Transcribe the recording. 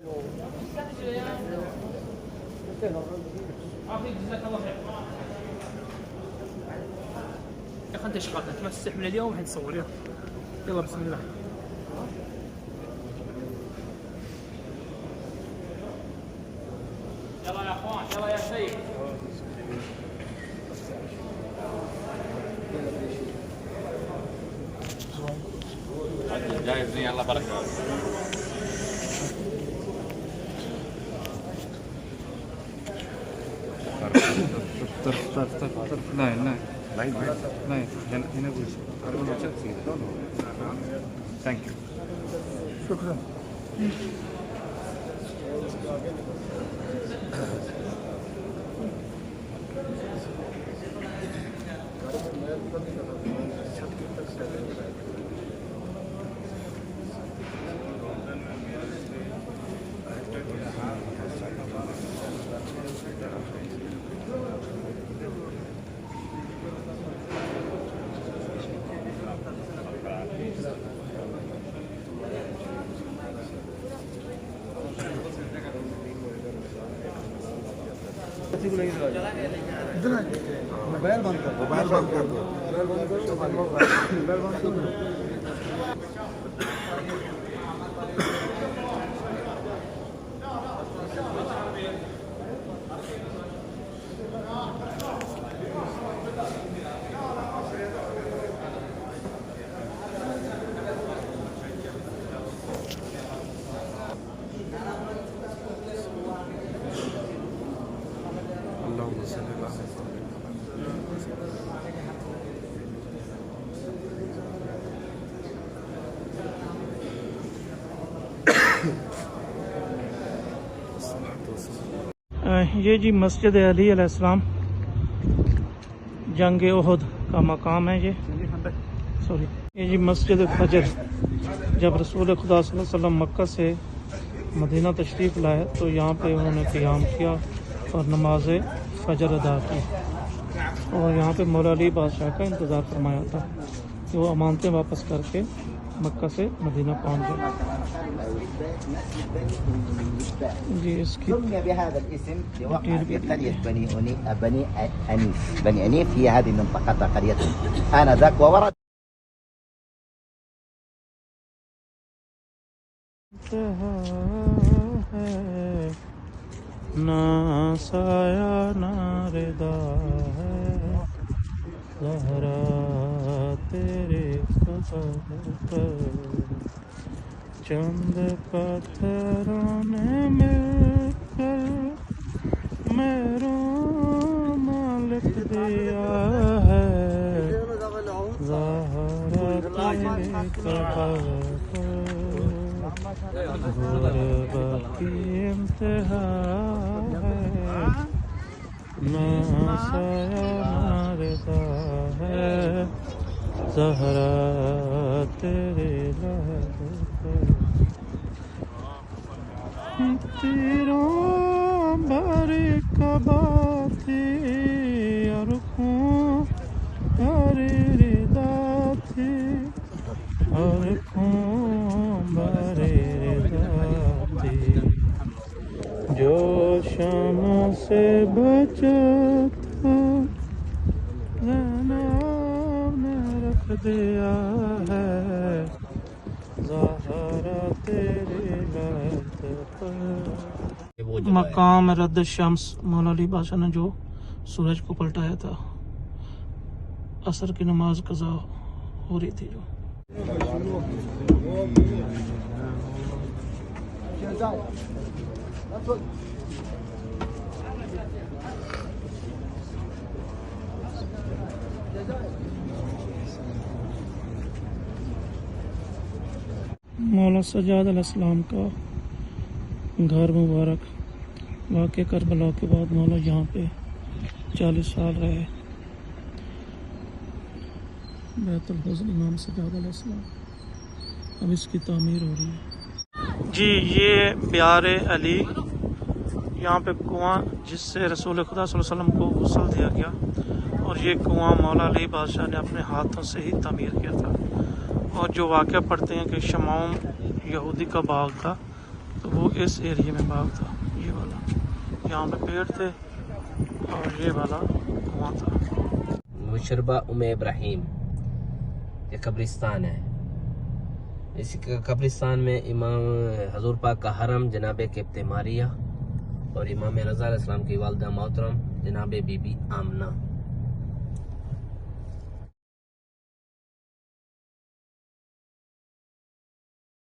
يا اخي انت اشغال، انت ما تستحمل اليوم حنصور. يلا بسم الله. يلا يا اخوان، يلا يا سيد. جاهزين؟ يلا بركة. طرف لاين هنا بوش. Thank you. شكرا. मोबाइल बंद कर दो। मोबाइल बंद कर दो। मोबाइल बंद कर दो। ये जी मस्जिद अली अलैहिस्सलाम जंग ओहद का मकाम है। ये सॉरी, ये जी मस्जिद फजर। जब रसूल खुदा सल्लल्लाहु अलैहि वसल्लम मक्का से मदीना तशरीफ़ लाए तो यहाँ पे उन्होंने क़ियाम किया और नमाज फजर अदा की। और यहाँ पे मौला अली बादशाह का इंतज़ार फरमाया था कि वो अमानतें वापस करके मक्का से मदीना पहुँच जाए। जी इसकी بهذا الاسم لوقع في قرية بني أنيف هي هذه المنطقة قرية آنذاك وورد ना साया ना रिदा है ज़हरा तेरे पर चंद पत्थरों ने मिलकर मेरा मालिक दिया है ज़हरा तेरे गुरबत की इंतहा है ना साया ना रिदा है ज़हरा तेरे तीरों बारी कबाती और खूं बारी रिदा थी और खूं बारी रिदा थी जो शाम से बचा था ज़ैनब ने रख दिया है ज़हरा तेरी मकाम रद्द शम्स। मौला अली बादशाह ने जो सूरज को पलटाया था, असर की नमाज कज़ा हो रही थी जो। मौला सज्जाद अलैहिस्सलाम का घर मुबारक। वाक़े करबला के बाद मौला यहाँ पे 40 साल रहे। बैतुल हुज़्न इमाम सज्जाद अलैहिस्सलाम, अब इसकी तामीर हो रही है। जी ये ब्यार अली, यहाँ पे कुआं जिससे रसूल खुदा सल्लल्लाहु अलैहि वसल्लम को गुस्ल दिया गया और ये कुआं मौला अली बादशाह ने अपने हाथों से ही तामीर किया था। और जो वाक़या पढ़ते हैं कि शमाउम यहूदी का बाग था तो वो इस एरिया में बाग था, ये वाला, यहाँ पे पेड़ थे और ये वाला कुआं था। मुशरबा उम्मे इब्राहिम, ये कब्रिस्तान है। इस कब्रिस्तान में इमाम हजूर पाक का हरम जनाब किब्त मारिया और इमाम रज़ा अलैहिस्सलाम की वालिदा मोहतरम जनाब बीबी आमना